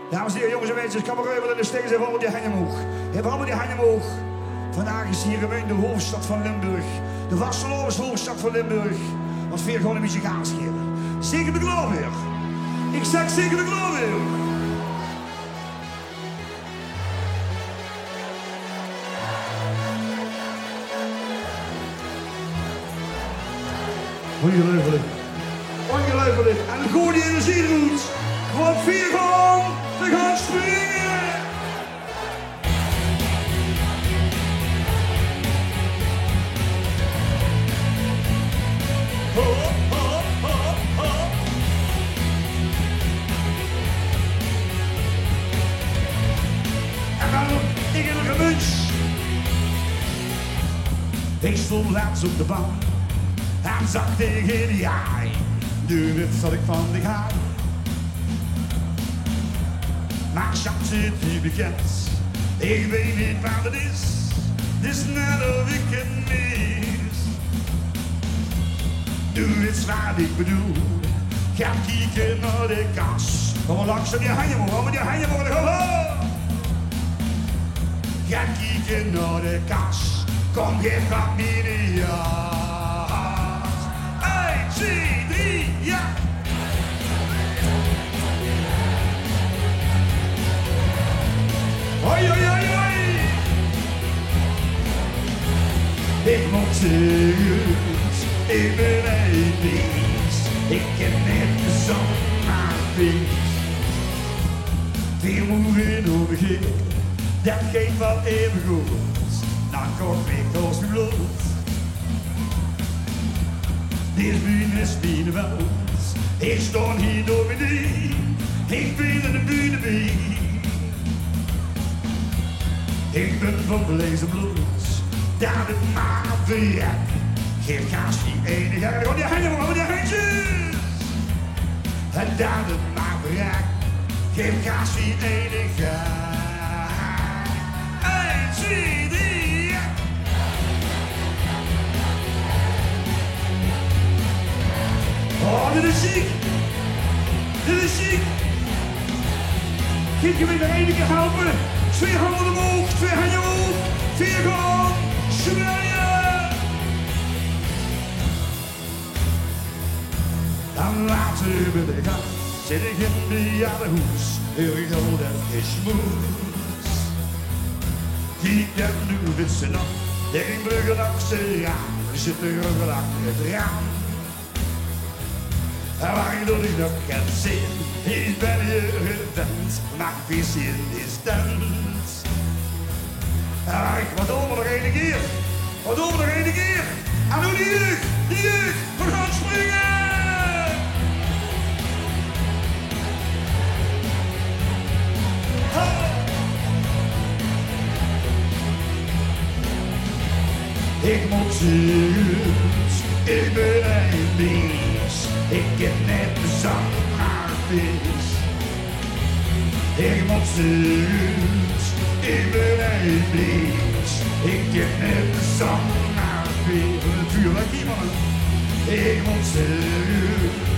Dames en heren, jongens en meisjes, cabaret in de steeds even allemaal die handen omhoog. Even allemaal die handen omhoog. Vandaag is hier gemeente de hoofdstad van Limburg. De vastelovens hoofdstad van Limburg. Wat veel gewoon een muzikaal schelen. Zeker de geloof weer. Ik zeg zeker de geloof weer. Ongelooflijk. Ongelooflijk. En gooi die energie eruit. Want vier gewoon, we gaan springen. Hop, hop, hop, hop. En dan een innerlijke muns. Ik stond laatst op de baan. En zag tegen die haai. Nu wist dat ik van de haai. Maar schat zit niet bekend. Ik weet niet waar het is. Het is net of ik het mis. Nu is wat ik bedoel. Ga kijken naar de kas. Kom maar langs op je handen mogen. Kom maar die handen mogen. Ga kijken naar de kas. Kom, geef wat meer in je hart. 1, 2, 3, ja. Hoi, hoi, hoi, hoi. Ik moet serieus, ik ben een beest. Ik heb net de zomerfeest. Veel moeite nodig heb, dat geeft wel even goed. Dan kom ik als mijn bloed. Deze bühne is mijn welt. Ik sta hier door mijn ding. Ik ben in de bühne bij. Ik ben van blaze bloed, dat het maar verrek. Geef gas die enige, gewoon die handen, gewoon die handjes. En dat het maar verrek. Geef gas die enige. 1, 2, 3, ja. Oh, dit is ziek. Dit is ziek. Geef je me nog één keer helpen. 2 handen omhoog, 2 handen omhoog, 4 gewoon, zwaaien! Dan laten we de gang, zit ik in de hoes, heel groot en is moes. Die heb nu witse nog, in Brugge achteraan, we zitten Brugge achter het raam. En waar je door die nog kan zien, ik ben hier gewend, maar vis in is tent. Wat doen we nog één keer? Wat doen we nog één keer? En nu die jeugd, we gaan springen! Ha! Ik moet serieus, ik ben een beest. Ik heb net de zomervis. Ik moet serieus, ik ben een beest. Ik heb net de zomervis. Het vuur, wat iemand. Ik moet serieus.